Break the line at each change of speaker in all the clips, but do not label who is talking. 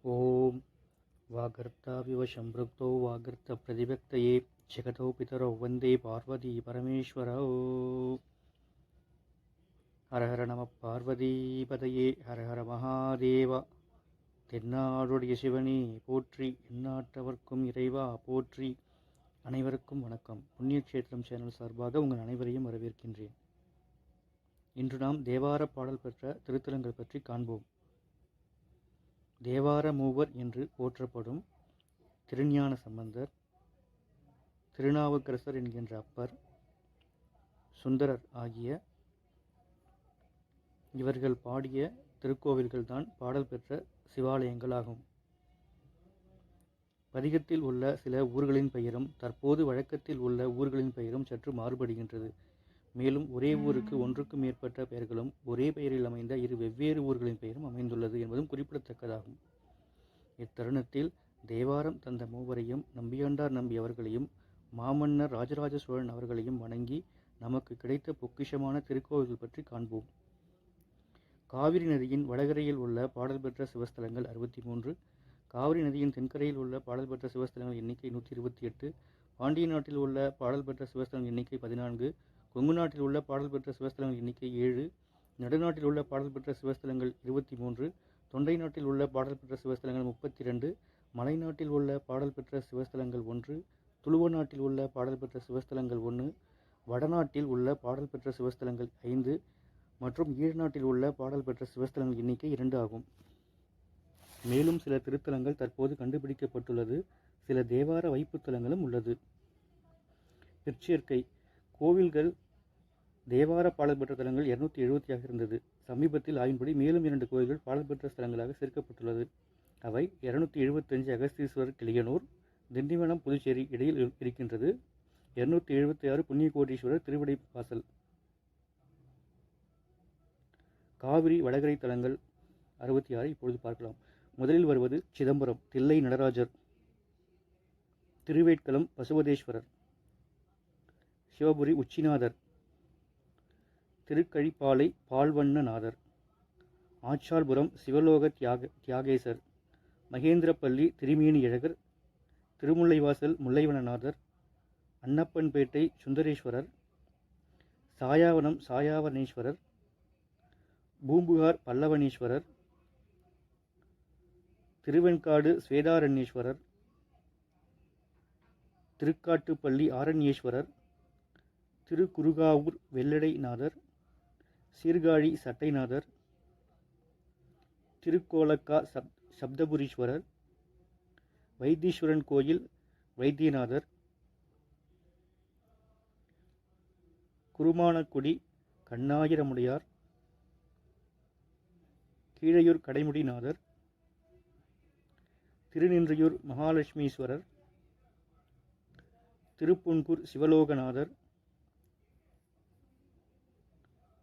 ஓம் வாகர்த்தாவிவ சம்பிருக்தோ வாகர்த்த பிரதிபக்தயே ஜெகதோ பிதரோ வந்தே பார்வதி பரமேஸ்வரோ. ஹரஹர நம பார்வதிபதையே ஹரஹர மகாதேவா. தென்னாடுடைய சிவனே போற்றி, எந்நாட்டவர்க்கும் இறைவா போற்றி. அனைவருக்கும் வணக்கம். புண்ணிய கஷேத்திரம் சேனல் சார்பாக உங்கள் அனைவரையும் வரவேற்கின்றேன். இன்று நாம் தேவார பாடல் பெற்ற திருத்தலங்கள் பற்றி காண்போம். தேவார மூவர் என்று போற்றப்படும் திருஞான சம்பந்தர், திருநாவுக்கரசர் என்கின்ற அப்பர், சுந்தரர் ஆகிய இவர்கள் பாடிய திருக்கோவில்கள்தான் பாடல் பெற்ற சிவாலயங்கள் ஆகும். பதிகத்தில் உள்ள சில ஊர்களின் பெயரும் தற்போது வழக்கத்தில் உள்ள ஊர்களின் பெயரும் சற்று மாறுபடுகின்றது. மேலும் ஒரே ஊருக்கு ஒன்றுக்கும் மேற்பட்ட பெயர்களும் ஒரே பெயரில் அமைந்த இரு வெவ்வேறு ஊர்களின் பெயரும் அமைந்துள்ளது என்பதும் குறிப்பிடத்தக்கதாகும். இத்தருணத்தில் தேவாரம் தந்த மூவரையும், நம்பியாண்டார் நம்பி அவர்களையும், மாமன்னர் ராஜராஜ சோழன் அவர்களையும் வணங்கி நமக்கு கிடைத்த பொக்கிஷமான திருக்கோவில்கள் பற்றி காண்போம். காவிரி நதியின் வடகரையில் உள்ள பாடல் பெற்ற சிவஸ்தலங்கள் 63, காவிரி நதியின் தென்கரையில் உள்ள பாடல் பெற்ற சிவஸ்தலங்கள் எண்ணிக்கை 128, பாண்டிய நாட்டில் உள்ள பாடல் பெற்ற சிவஸ்தலங்கள் எண்ணிக்கை 14, கொங்கு நாட்டில் உள்ள பாடல் பெற்ற சிவஸ்தலங்கள் எண்ணிக்கை 7, நடுநாட்டில் உள்ள பாடல் பெற்ற சிவஸ்தலங்கள் 23, தொண்டை நாட்டில் உள்ள பாடல் பெற்ற சிவஸ்தலங்கள் 32, மலை நாட்டில் உள்ள பாடல் பெற்ற சிவஸ்தலங்கள் 1, துளுவ நாட்டில் உள்ள பாடல் பெற்ற சிவஸ்தலங்கள் 1, வடநாட்டில் உள்ள பாடல் பெற்ற சிவஸ்தலங்கள் 5 மற்றும் ஈழநாட்டில் உள்ள பாடல் பெற்ற சிவஸ்தலங்கள் எண்ணிக்கை 2 ஆகும். மேலும் சில திருத்தலங்கள் தற்போது கண்டுபிடிக்கப்பட்டுள்ளது. சில தேவார வைப்புத்தலங்களும் உள்ளது. பிற்சேர்க்கை கோவில்கள் தேவார பாடல் பெற்ற தலங்கள் 270 இருந்தது. சமீபத்தில் ஆய்வின்படி மேலும் 2 கோவில்கள் பாடல் பெற்ற ஸ்தலங்களாக சேர்க்கப்பட்டுள்ளது. அவை 275 அகஸ்தீஸ்வரர் கிளியனூர், திண்டிவனம் புதுச்சேரி இடையில் இருக்கின்றது. 276 புண்ணியகோட்டீஸ்வரர் திருவிடை வாசல். காவிரி வடகரை தலங்கள் 66 இப்பொழுது பார்க்கலாம். முதலில் வருவது சிதம்பரம் தில்லை நடராஜர், திருவேட்களம் பசுபதேஸ்வரர், சிவபுரி உச்சிநாதர், திருக்கழிப்பாலை பால்வண்ணநாதர், ஆச்சார்புரம் சிவலோக தியாகேசர், மகேந்திரப்பள்ளி திருமேனியழகர், திருமுல்லைவாசல் முல்லைவனநாதர், அன்னப்பன்பேட்டை சுந்தரேஸ்வரர், சாயாவனம் சாயாவனேஸ்வரர், பூம்புகார் பல்லவனீஸ்வரர், திருவெண்காடு ஸ்வேதாரண்யேஸ்வரர், திருக்காட்டுப்பள்ளி ஆரண்யேஸ்வரர், திருக்குறுகாவூர் வெள்ளடைநாதர், சீர்காழி சட்டைநாதர், திருக்கோலக்கா சப்தபுரீஸ்வரர், வைத்தீஸ்வரன் கோயில் வைத்தியநாதர், குருமானக்குடி கண்ணாயிரமுடையார், கீழையூர் கடைமுடிநாதர், திருநின்றையூர் மகாலட்சுமீஸ்வரர், திருப்புன்கூர் சிவலோகநாதர்,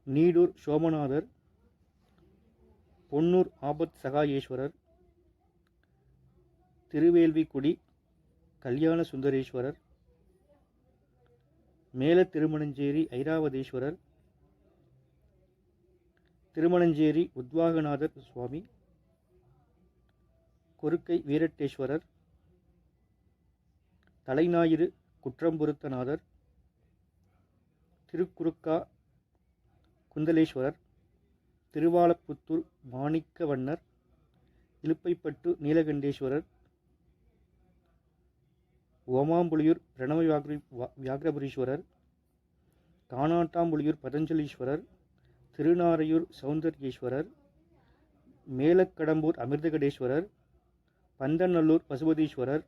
நீடூர் சோமநாதர், பொன்னூர் ஆபத் சகாயேஸ்வரர், திருவேல்விக்குடி கல்யாண சுந்தரேஸ்வரர், மேல திருமணஞ்சேரி ஐராவதேஸ்வரர், திருமணஞ்சேரி உத்வாகநாதர் சுவாமி, கொருக்கை வீரட்டேஸ்வரர், தலைஞாயிறு குற்றம்பொருத்தநாதர், திருக்குறுக்கா குந்தலேஸ்வரர், திருவாலப்புத்தூர் மாணிக்கவண்ணர், இலுப்பைப்பட்டு நீலகண்டேஸ்வரர், ஓமாம்புலியூர் பிரணவ வியாகிரபுரீஸ்வரர், காணாட்டாம்புலியூர் பதஞ்சலீஸ்வரர், திருநாரையூர் சௌந்தர்யேஸ்வரர், மேலக்கடம்பூர் அமிர்தகடேஸ்வரர், பந்தநல்லூர் பசுபதீஸ்வரர்,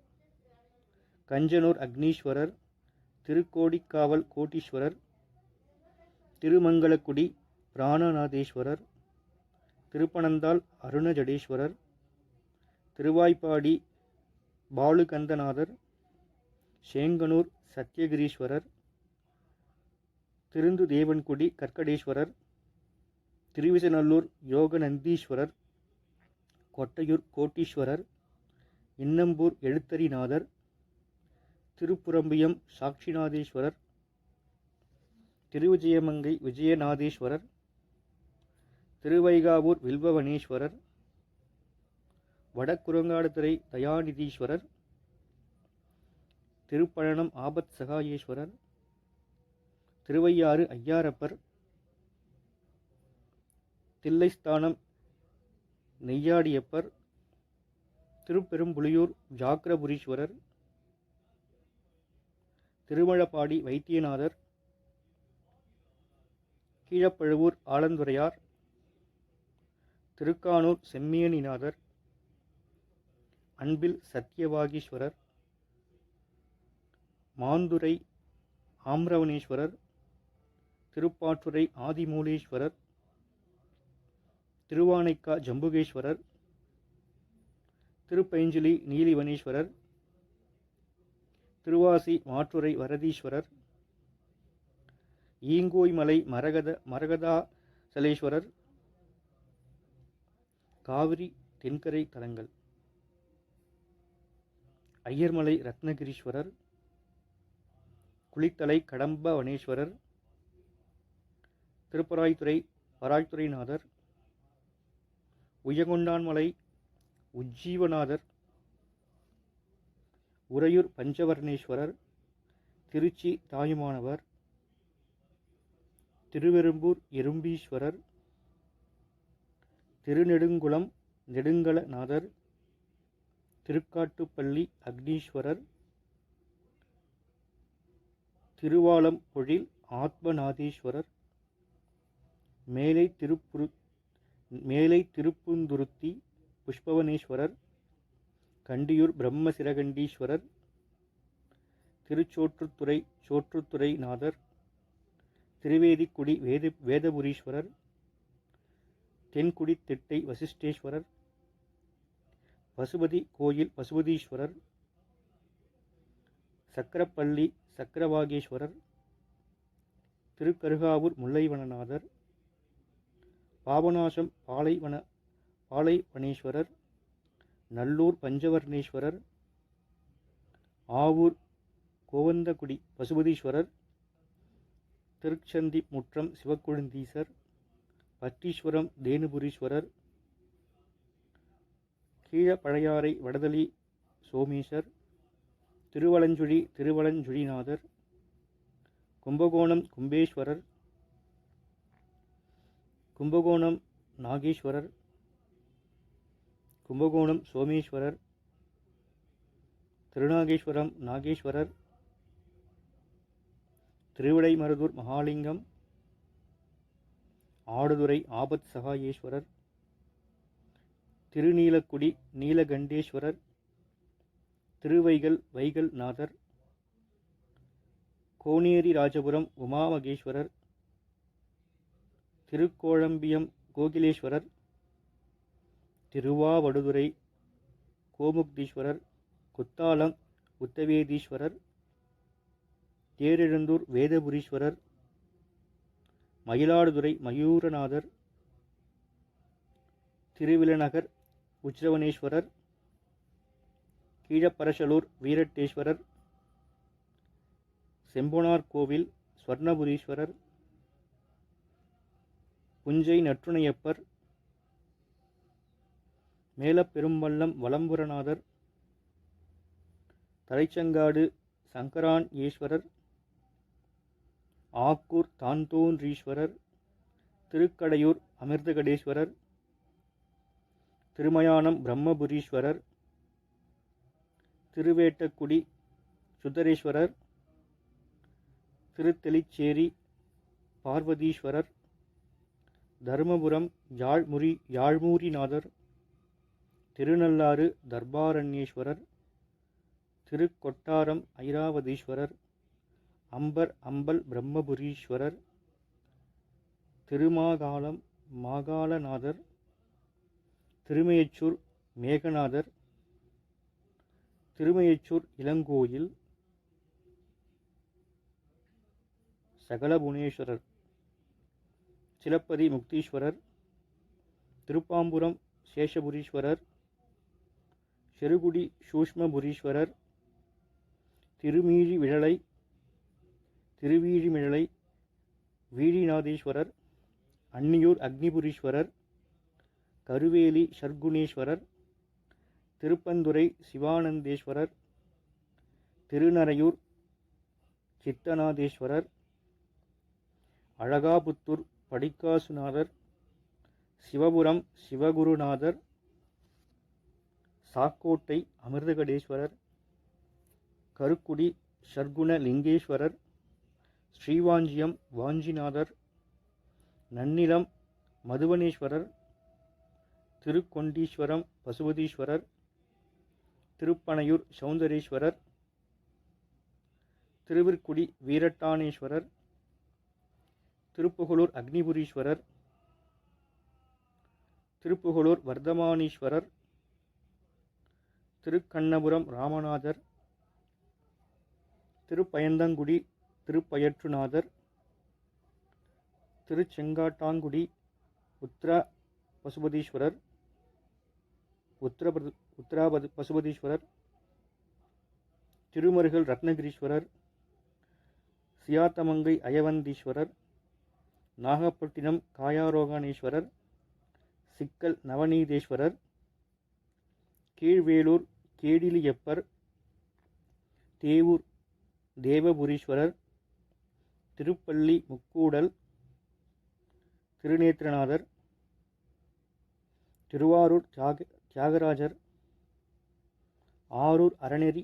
கஞ்சனூர் அக்னீஸ்வரர், திருக்கோடிக்காவல் கோட்டீஸ்வரர், திருமங்கலக்குடி பிராணநாதேஸ்வரர், திருப்பனந்தாள் அருணஜடேஸ்வரர், திருவாய்ப்பாடி பாலுகந்தநாதர், சேங்கனூர் சத்தியகிரீஸ்வரர், திருந்து தேவன்குடி கற்கடேஸ்வரர், திருவிசநல்லூர் யோகநந்தீஸ்வரர், கொட்டையூர் கோட்டீஸ்வரர், இன்னம்பூர் எழுத்தரிநாதர், திருப்புரம்பியம் சாட்சிநாதேஸ்வரர், திருவிஜயமங்கை விஜயநாதேஸ்வரர், திருவைகாவூர் வில்வவனேஸ்வரர், வடக்குரங்காடுதுறை தயாநிதீஸ்வரர், திருப்பழனம் ஆபத் சகாயேஸ்வரர், திருவையாறு ஐயாரப்பர், தில்லைஸ்தானம் நெய்யாடியப்பர், திருப்பெரும்புலியூர் ஜாக்கிரபுரீஸ்வரர், திருமழப்பாடி வைத்தியநாதர், கீழப்பழுவூர் ஆலந்துரையார், திருக்கானூர் செம்மியனிநாதர், அன்பில் சத்தியவாகீஸ்வரர், மாந்துரை ஆம்ரவனேஸ்வரர், திருப்பாற்றுறை ஆதிமூலீஸ்வரர், திருவானைக்கா ஜம்புகேஸ்வரர், திருப்பைஞ்சிலி நீலிவனேஸ்வரர், திருவாசி மாற்றுரை வரதீஸ்வரர், ஈங்கோய்மலை மரகதாசலேஸ்வரர், காவிரி தென்கரை தலங்கள் ஐயர்மலை ரத்னகிரீஸ்வரர், குளித்தலை கடம்பவனேஸ்வரர், திருப்பராய்த்துறை பராய்த்துறைநாதர், உய்யகொண்டான்மலை உஜ்ஜீவநாதர், உறையூர் பஞ்சவர்ணேஸ்வரர், திருச்சி தாயுமானவர், திருவெரும்பூர் எறும்பீஸ்வரர், திருநெடுங்குளம் நெடுங்கலநாதர், திருக்காட்டுப்பள்ளி அக்னீஸ்வரர், திருவாலம்பொழில் ஆத்மநாதீஸ்வரர், மேலை திருப்புந்துருத்தி புஷ்பவனேஸ்வரர், கண்டியூர் பிரம்மசிரகண்டீஸ்வரர், திருச்சோற்றுத்துறை சோற்றுத்துறைநாதர், திருவேதிக்குடி வேதபுரீஸ்வரர், தென்குடி திட்டை வசிஷ்டேஸ்வரர், பசுபதி கோயில் பசுபதீஸ்வரர், சக்கரப்பள்ளி சக்கரவாகேஸ்வரர், திருக்கருகாவூர் முல்லைவனநாதர், பாபநாசம் பாலைவனேஸ்வரர், நல்லூர் பஞ்சவர்ணேஸ்வரர், ஆவூர் கோவந்தகுடி பசுபதீஸ்வரர், திருச்சந்தி முற்றம் சிவக்கொழுந்தீசர், பட்டீஸ்வரம் தேனுபுரீஸ்வரர், கீழப்பழையாறை வடதளி சோமேசர், திருவலஞ்சுழி திருவலஞ்சுழிநாதர், கும்பகோணம் கும்பேஸ்வரர், கும்பகோணம் நாகேஸ்வரர், கும்பகோணம் சோமேஸ்வரர், திருநாகேஸ்வரம் நாகேஸ்வரர், திருவிடைமருதூர் மகாலிங்கம், ஆடுதுறை ஆபத் சகாயேஸ்வரர், திருநீலக்குடி நீலகண்டேஸ்வரர், திருவைகல் வைகல்நாதர், கோனேரி ராஜபுரம் உமாமகேஸ்வரர், திருக்கோழம்பியம் கோகிலேஸ்வரர், திருவாவடுதுறை கோமுக்தீஸ்வரர், குத்தாலம் உத்தவேதீஸ்வரர், தேரெழுந்தூர் வேதபுரீஸ்வரர், மயிலாடுதுறை மயூரநாதர், திருவிலநகர் உச்ரவனேஸ்வரர், கீழப்பரசலூர் வீரட்டேஸ்வரர், செம்பொனார் கோவில் ஸ்வர்ணபுரீஸ்வரர், புஞ்சை நற்றுணையப்பர், மேலப்பெரும்பள்ளம் வலம்புரநாதர், தலைச்சங்காடு சங்கரான் ஈஸ்வரர், ஆக்கூர் தான்தோன்றீஸ்வரர், திருக்கடையூர் அமிர்தகடேஸ்வரர், திருமயானம் பிரம்மபுரீஸ்வரர், திருவேட்டக்குடி சுந்தரேஸ்வரர், திருத்தெளிச்சேரி பார்வதீஸ்வரர், தருமபுரம் யாழ்மூரிநாதர், திருநள்ளாறு தர்பாரண்யேஸ்வரர், திருக்கொட்டாரம் ஐராவதீஸ்வரர், அம்பல் பிரம்மபுரீஸ்வரர், திருமாகாளம் மாகாளநாதர், திருமயச்சூர் மேகநாதர், திருமயச்சூர் இளங்கோயில் சகலபுவனேஸ்வரர், சிலப்பதி முக்தீஸ்வரர், திருப்பாம்புரம் சேஷபுரீஸ்வரர், செருகுடி சூஷ்மபுரீஸ்வரர், திருவீழிமிழலை வீழிநாதீஸ்வரர், அன்னியூர் அக்னிபுரீஸ்வரர், கருவேலி சர்க்குணேஸ்வரர், திருப்பந்துறை சிவானந்தேஸ்வரர், திருநரையூர் சித்தநாதேஸ்வரர், அழகாபுத்தூர் படிக்காசுநாதர், சிவபுரம் சிவகுருநாதர், சாக்கோட்டை அமிர்தகடேஸ்வரர், கருக்குடி ஷர்குண லிங்கேஸ்வரர், ஸ்ரீவாஞ்சியம் வாஞ்சிநாதர், நன்னிலம் மதுவனேஸ்வரர், திருக்கொண்டீஸ்வரம் பசுபதீஸ்வரர், திருப்பனையூர் சௌந்தரேஸ்வரர், திருவிற்குடி வீரட்டானேஸ்வரர், திருப்புகலூர் அக்னிபுரீஸ்வரர், திருப்புகலூர் வர்தமானீஸ்வரர், திருக்கண்ணபுரம் ராமநாதர், திருப்பயந்தங்குடி திருப்பயற்றுநாதர், திருச்செங்காட்டாங்குடி உத்திர பசுபதீஸ்வரர், உத்திரா பசுபதீஸ்வரர், திருமருகல் ரத்னகிரீஸ்வரர், சியாத்தமங்கை அயவந்தீஸ்வரர், நாகப்பட்டினம் காயாரோகணேஸ்வரர், சிக்கல் நவநீதேஸ்வரர், கீழ்வேலூர் கேடிலியப்பர், தேவூர் தேவபுரீஸ்வரர், திருப்பள்ளி முக்கூடல் திருநேத்திரநாதர், திருவாரூர் தியாகராஜர், ஆரூர் அறநெறி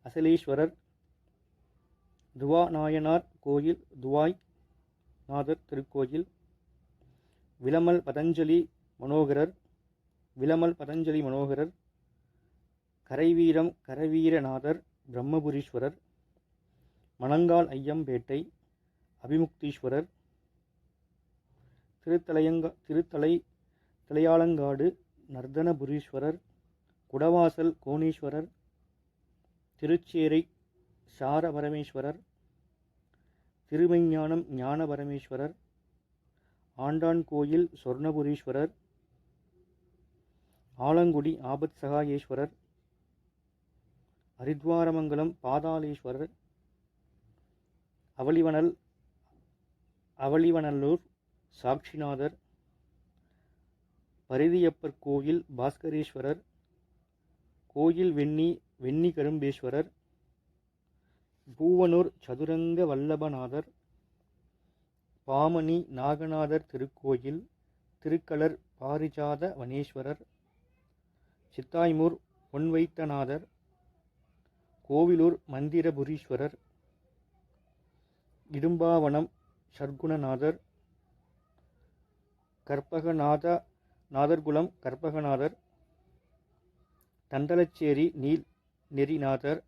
அசலேஸ்வரர், துவாநாயனார் கோயில் துவாய் நாதர் திருக்கோயில், விலமல் பதஞ்சலி மனோகரர், கரைவீரம் கரவீரநாதர் பிரம்மபுரீஸ்வரர், மணங்கால் ஐயம்பேட்டை அபிமுக்தீஸ்வரர், தலையாலங்காடு நர்தனபுரீஸ்வரர், குடவாசல் கோணீஸ்வரர், திருச்சேரை சாரபரமேஸ்வரர், திருமெஞ்ஞானம் ஞானபரமேஸ்வரர், ஆண்டான் கோயில் சொர்ணபுரீஸ்வரர், ஆலங்குடி ஆபத் சகாயேஸ்வரர், ஹரித்வாரமங்கலம் பாதாளேஸ்வரர், அவளிவநல்லூர் சாட்சிநாதர், பரிதியப்பர் கோயில் பாஸ்கரேஸ்வரர், கோயில் வெண்ணி கரும்பேஸ்வரர், பூவனூர் சதுரங்க வல்லபநாதர், பாமணி நாகநாதர் திருக்கோயில், திருக்களர் பாரிஜாத வனேஸ்வரர், சித்தாய்மூர் பொன்வைத்தநாதர், கோவிலூர் மந்திரபுரீஸ்வரர், இடும்பாவனம் ஷர்குணநாதர், நாதர்குலம் கற்பகநாதர், தண்டலச்சேரி நெறிநாதர்,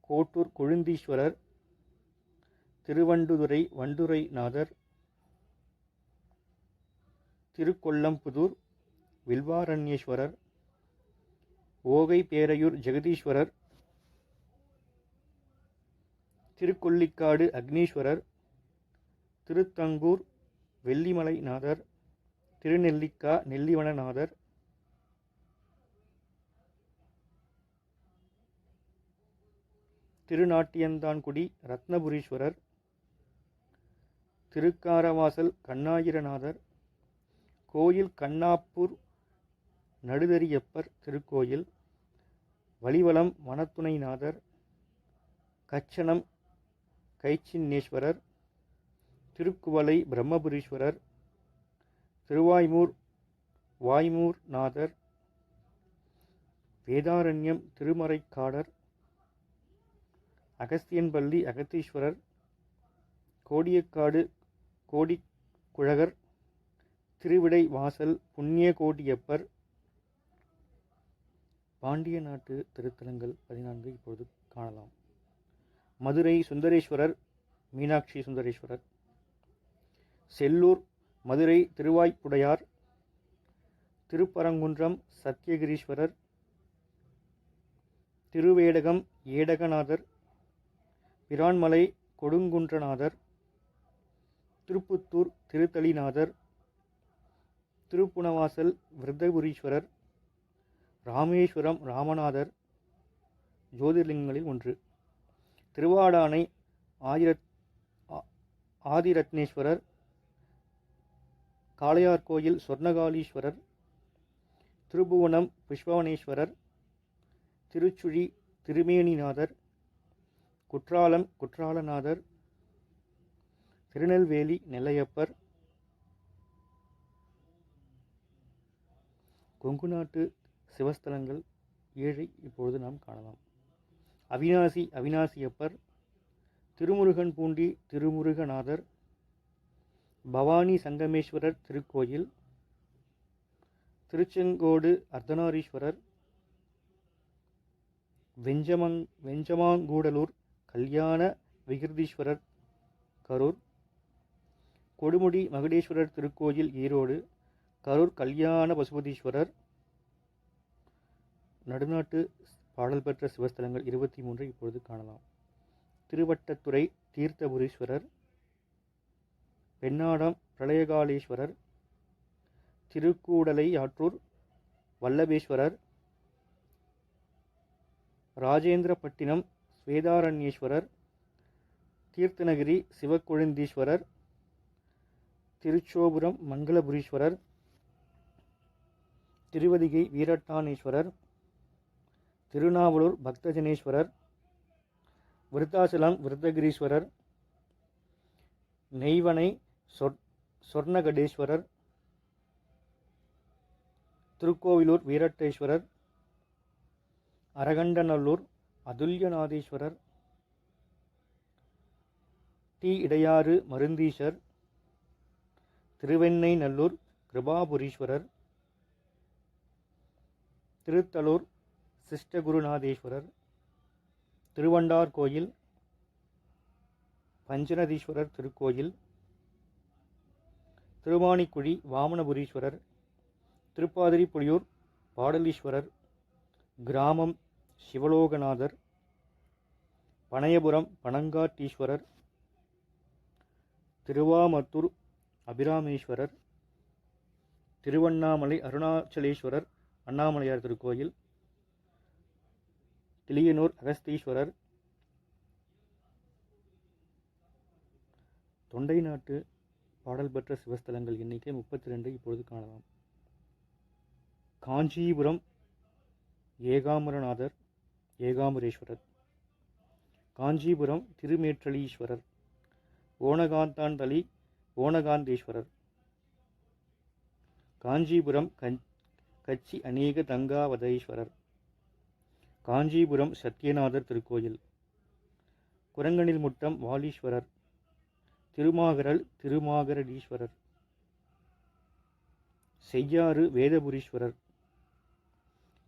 கோட்டூர் கொழுந்தீஸ்வரர், திருவண்டுதுறை வண்டுரைநாதர், திருக்கொல்லம்புதூர் வில்வாரண்யேஸ்வரர், ஓகை பேரையூர் ஜெகதீஸ்வரர், திருக்கொள்ளிக்காடு அக்னீஸ்வரர், திருத்தங்கூர் வெள்ளிமலைநாதர், திருநெல்லிக்கா நெல்லிவனநாதர், திருநாட்டியந்தான்குடி ரத்னபுரீஸ்வரர், திருக்காரவாசல் கண்ணாயிரநாதர், கோயில் கண்ணாப்பூர் நடுதரியப்பர் திருக்கோயில், வலிவலம் வனத்துணைநாதர், கச்சனம் கைச்சின்னேஸ்வரர், திருக்குவளை பிரம்மபுரீஸ்வரர், திருவாய்மூர் வாய்மூர்நாதர், வேதாரண்யம் திருமறைக்காடர், அகஸ்தியன்பள்ளி அகத்தீஸ்வரர், கோடியக்காடு கோடிக்குழகர், திருவிடை வாசல் புண்ணியகோடியப்பர். பாண்டிய நாட்டு திருத்தலங்கள் 14 இப்பொழுது காணலாம். மதுரை சுந்தரேஸ்வரர் மீனாட்சி சுந்தரேஸ்வரர், செல்லூர் மதுரை திருவாய்ப்புடையார், திருப்பரங்குன்றம் சத்தியகிரீஸ்வரர், திருவேடகம் ஏடகநாதர், பிரான்மலை கொடுங்குன்றநாதர், திருப்புத்தூர் திருத்தளிநாதர், திருப்புணவாசல் விருத்தபுரீஸ்வரர், ராமேஸ்வரம் ராமநாதர் ஜோதிர்லிங்கங்களில் ஒன்று, திருவாடானை ஆதிரத்னேஸ்வரர், காளையார்கோயில் சொர்ணகாலீஸ்வரர், திருபுவனம் புஷ்பவனேஸ்வரர், திருச்சுழி திருமேனிநாதர், குற்றாலம் குற்றாலநாதர், திருநெல்வேலி நெல்லையப்பர், கொங்கு நாட்டு சிவஸ்தலங்கள் 7 இப்பொழுது நாம் காணலாம். அவிநாசி அவிநாசியப்பர், திருமுருகன் பூண்டி திருமுருகநாதர், பவானி சங்கமேஸ்வரர் திருக்கோயில், திருச்செங்கோடு அர்த்தநாரீஸ்வரர், வெஞ்சமாங்கூடலூர் கல்யாண விகிர்தீஸ்வரர் கரூர், கொடுமுடி மகுடேஸ்வரர் திருக்கோயில் ஈரோடு, கரூர் கல்யாண பசுபதீஸ்வரர். நடுநாட்டு பாடல் பெற்ற சிவஸ்தலங்கள் 23 இப்பொழுது காணலாம். திருவட்டத்துறை தீர்த்தபுரீஸ்வரர், பெண்ணாடம் பிரளயகாலீஸ்வரர், திருக்கூடலை ஆற்றூர் வல்லபேஸ்வரர், ராஜேந்திரப்பட்டினம் ஸ்வேதாரண்யேஸ்வரர், தீர்த்தநகிரி சிவக்கொழுந்தீஸ்வரர், திருச்சோபுரம் மங்களபுரீஸ்வரர், திருவதிகை வீரட்டானேஸ்வரர், திருநாவலூர் பக்தஜனேஸ்வரர், விருத்தாசலம் விருத்தகிரீஸ்வரர், நெய்வனை சொர்ணகடேஸ்வரர், திருக்கோவிலூர் வீரட்டேஸ்வரர், அரகண்டநல்லூர் அதுல்யநாதீஸ்வரர், டி இடையாறு மருந்தீசர், திருவெண்ணெய்நல்லூர் கிருபாபுரீஸ்வரர், திருத்தலூர் சிஷ்டகுருநாதேஸ்வரர், திருவண்டார்கோயில் பஞ்சநதீஸ்வரர் திருக்கோயில், திருவாணிக்குழி வாமனபுரீஸ்வரர், திருப்பாதிரிப்புலியூர் பாடலீஸ்வரர், கிராமம் சிவலோகநாதர், பனையபுரம் பனங்காட்டீஸ்வரர், திருவாமத்தூர் அபிராமேஸ்வரர், திருவண்ணாமலை அருணாச்சலேஸ்வரர் அண்ணாமலையார் திருக்கோயில், திலியனூர் அகஸ்தீஸ்வரர். தொண்டை நாட்டு பாடல் பெற்ற சிவஸ்தலங்கள் எண்ணிக்கை 32 இப்பொழுது காணலாம். காஞ்சிபுரம் ஏகாம்பரநாதர் ஏகாம்பரேஸ்வரர், காஞ்சிபுரம் திருமேற்றலீஸ்வரர், ஓணகாந்தாண்டலி ஓணகாந்தேஸ்வரர், காஞ்சிபுரம் கச்சி அநேக தங்காவதீஸ்வரர், காஞ்சிபுரம் சத்யநாதர் திருக்கோயில், குரங்கனில் முட்டம் வாலீஸ்வரர், திருமாகரல் திருமாகரலீஸ்வரர், செய்யாறு வேதபுரீஸ்வரர்,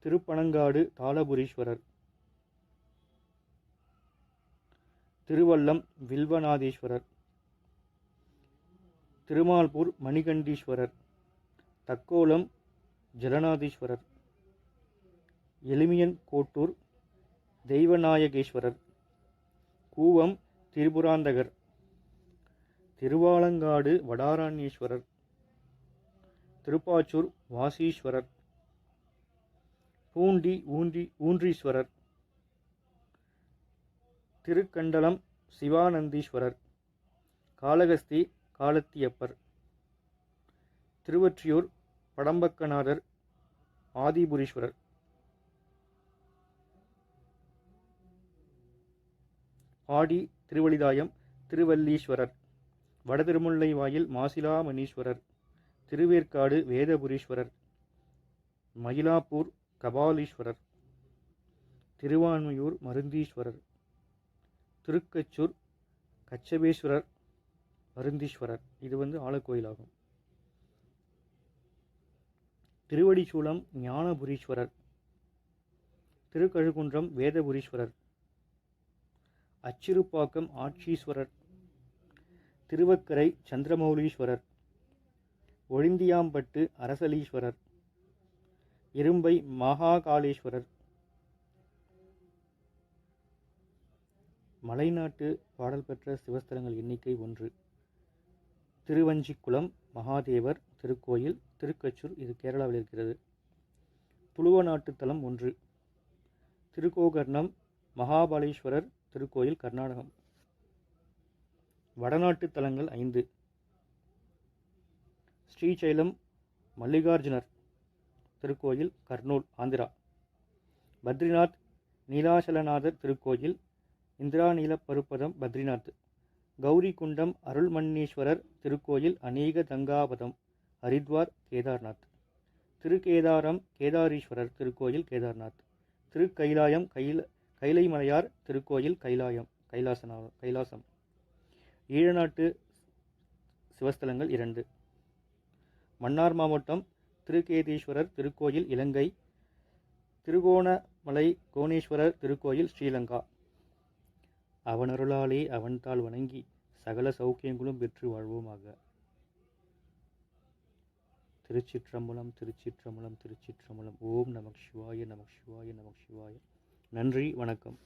திருப்பனங்காடு தாளபுரீஸ்வரர், திருவல்லம் வில்வநாதீஸ்வரர், திருமால்பூர் மணிகண்டீஸ்வரர், தக்கோலம் ஜலநாதீஸ்வரர், எளிமியன் கோட்டூர் தெய்வநாயகேஸ்வரர், கூவம் திரிபுராந்தகர், திருவாலங்காடு வடாரண்யேஸ்வரர், திருப்பாச்சூர் வாசீஸ்வரர், பூண்டி ஊன்றீஸ்வரர், திருக்கண்டலம் சிவானந்தீஸ்வரர், காளகஸ்தி காலத்தியப்பர், திருவொற்றியூர் படம்பக்கநாதர் ஆதிபுரீஸ்வரர், ஆடி திருவளிதாயம் திருவல்லீஸ்வரர், வடதிருமுல்லை வாயில் மாசிலாமணீஸ்வரர், திருவேற்காடு வேதபுரீஸ்வரர், மயிலாப்பூர் கபாலீஸ்வரர், திருவான்மையூர் மருந்தீஸ்வரர், திருக்கச்சூர் கச்சபேஸ்வரர் மருந்தீஸ்வரர். இது ஆலக்கோயிலாகும். திருவடிசூலம் ஞானபுரீஸ்வரர், திருக்கழுகுன்றம் வேதபுரீஸ்வரர், அச்சிறுப்பாக்கம் ஆட்சீஸ்வரர், திருவக்கரை சந்திரமௌலீஸ்வரர், ஒழிந்தியாம்பட்டு அரசலீஸ்வரர், இரும்பை மகாகாளேஸ்வரர். மலைநாட்டு பாடல் பெற்ற சிவஸ்தலங்கள் எண்ணிக்கை 1. திருவஞ்சிக்குளம் மகாதேவர் திருக்கோயில் திருக்கச்சூர், இது கேரளாவில் இருக்கிறது. துளுவ நாட்டு தலம் 1. திருக்கோகர்ணம் மகாபாலேஸ்வரர் திருக்கோயில் கர்நாடகம். வடநாட்டு தலங்கள் 5. ஸ்ரீசைலம் மல்லிகார்ஜுனர் திருக்கோயில் கர்னூல் ஆந்திரா. பத்ரிநாத் நீலாசலநாதர் திருக்கோயில், இந்திராநீலப்பருப்பதம் பத்ரிநாத். கௌரி குண்டம் அருள்மன்னீஸ்வரர் திருக்கோயில், அநேக தங்காபதம் ஹரித்வார் கேதார்நாத். திருக்கேதாரம் கேதாரீஸ்வரர் திருக்கோயில், கேதார்நாத். திருக்கைலாயம் கைலைமலையார் திருக்கோயில், கைலாசம். ஈழநாட்டு சிவஸ்தலங்கள் 2. மன்னார் மாவட்டம் திருக்கேதீஸ்வரர் திருக்கோயில், இலங்கை. திருகோணமலை கோணேஸ்வரர் திருக்கோயில், ஸ்ரீலங்கா. அவனருளாலே அவன்தாள் வணங்கி சகல சௌக்கியங்களும் பெற்று வாழ்வோமாக. திருச்சிற்றம்பலம், திருச்சிற்றம்பலம், திருச்சிற்றம்பலம். ஓம் நமக் சிவாய, நமக் சிவாய, நமக் சிவாய. நன்றி, வணக்கம்.